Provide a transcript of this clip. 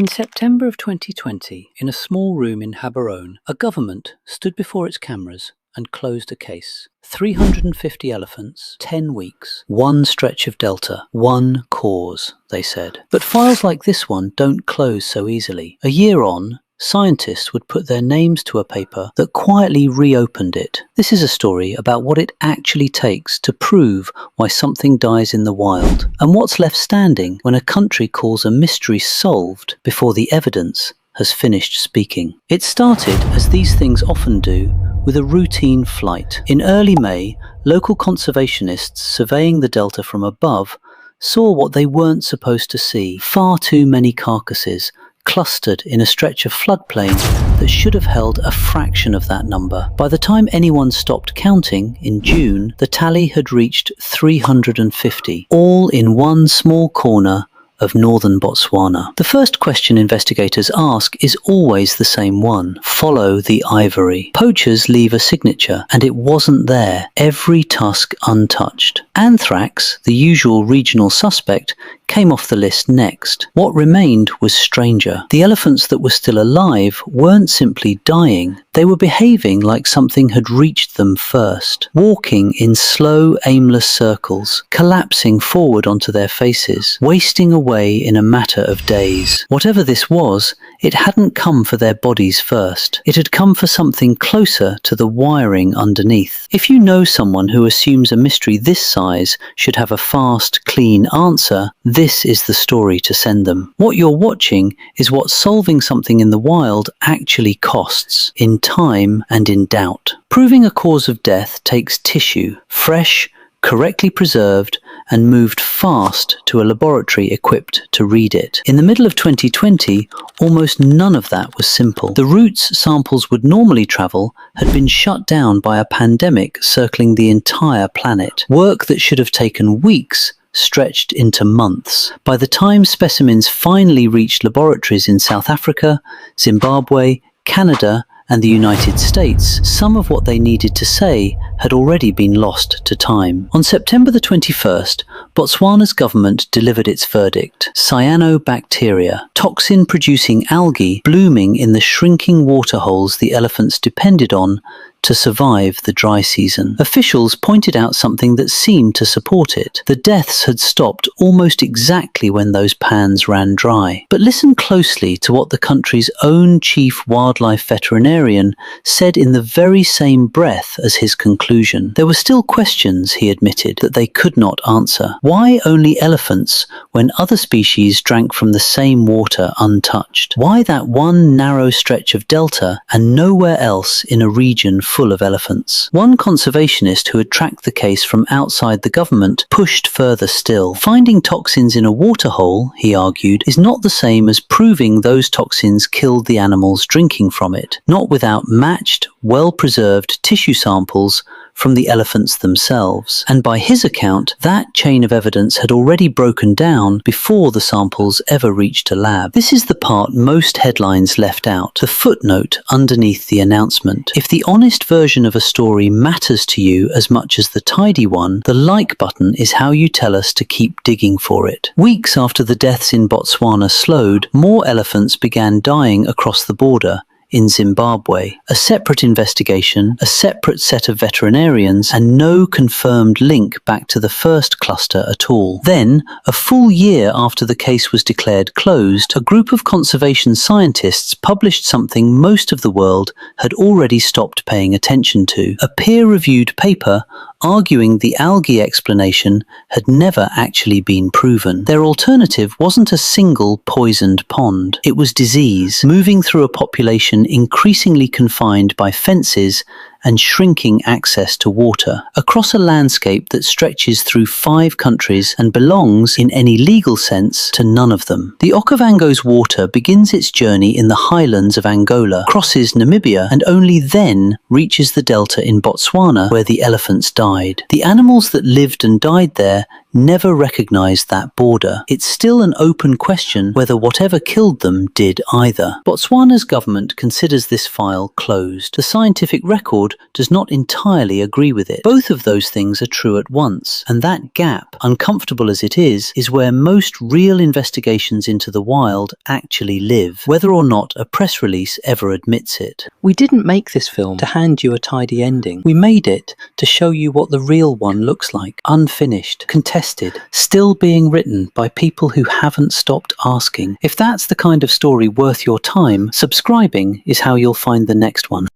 In September of 2020, in a small room in Gaborone, a government stood before its cameras and closed a case. 350 elephants, 10 weeks, one stretch of delta, one cause, they said. But files like this one don't close so easily. A year on, scientists would put their names to a paper that quietly reopened it. This is a story about what it actually takes to prove why something dies in the wild, and what's left standing when a country calls a mystery solved before the evidence has finished speaking. It started, as these things often do, with a routine flight. In early May, local conservationists surveying the delta from above saw what they weren't supposed to see: far too many carcasses clustered in a stretch of floodplain that should have held a fraction of that number. By the time anyone stopped counting, in June, the tally had reached 350, all in one small corner of northern Botswana. The first question investigators ask is always the same one: follow the ivory. Poachers leave a signature, and it wasn't there, every tusk untouched. Anthrax, the usual regional suspect, came off the list next. What remained was stranger. The elephants that were still alive weren't simply dying, they were behaving like something had reached them first, walking in slow, aimless circles, collapsing forward onto their faces, wasting away in a matter of days. Whatever this was, it hadn't come for their bodies first. It had come for something closer to the wiring underneath. If you know someone who assumes a mystery this size should have a fast, clean answer, this is the story to send them. What you're watching is what solving something in the wild actually costs, in time and in doubt. Proving a cause of death takes tissue, fresh, correctly preserved, and moved fast to a laboratory equipped to read it. In the middle of 2020, almost none of that was simple. The routes samples would normally travel had been shut down by a pandemic circling the entire planet. Work that should have taken weeks stretched into months. By the time specimens finally reached laboratories in South Africa, Zimbabwe, Canada, and the United States, some of what they needed to say had already been lost to time. On September the 21st, Botswana's government delivered its verdict: cyanobacteria, toxin-producing algae blooming in the shrinking waterholes the elephants depended on to survive the dry season. Officials pointed out something that seemed to support it. The deaths had stopped almost exactly when those pans ran dry. But listen closely to what the country's own chief wildlife veterinarian said in the very same breath as his conclusion. There were still questions, he admitted, that they could not answer. Why only elephants when other species drank from the same water untouched? Why that one narrow stretch of delta and nowhere else in a region full of elephants? One conservationist who had tracked the case from outside the government pushed further still. Finding toxins in a waterhole, he argued, is not the same as proving those toxins killed the animals drinking from it, not without matched, well-preserved tissue samples from the elephants themselves. And by his account, that chain of evidence had already broken down before the samples ever reached a lab. This is the part most headlines left out, the footnote underneath the announcement. If the honest version of a story matters to you as much as the tidy one, the like button is how you tell us to keep digging for it. Weeks after the deaths in Botswana slowed, more elephants began dying across the border in Zimbabwe. A separate investigation, a separate set of veterinarians, and no confirmed link back to the first cluster at all. Then, a full year after the case was declared closed, a group of conservation scientists published something most of the world had already stopped paying attention to: a peer-reviewed paper arguing the algae explanation had never actually been proven. Their alternative wasn't a single poisoned pond. It was disease, moving through a population increasingly confined by fences and shrinking access to water, across a landscape that stretches through 5 countries and belongs, in any legal sense, to none of them. The Okavango's water begins its journey in the highlands of Angola, crosses Namibia, and only then reaches the delta in Botswana, where the elephants died. The animals that lived and died there never recognized that border. It's still an open question whether whatever killed them did either. Botswana's government considers this file closed. The scientific record does not entirely agree with it. Both of those things are true at once, and that gap, uncomfortable as it is where most real investigations into the wild actually live, whether or not a press release ever admits it. We didn't make this film to hand you a tidy ending. We made it to show you what the real one looks like, unfinished, contested, still being written by people who haven't stopped asking. If that's the kind of story worth your time, subscribing is how you'll find the next one.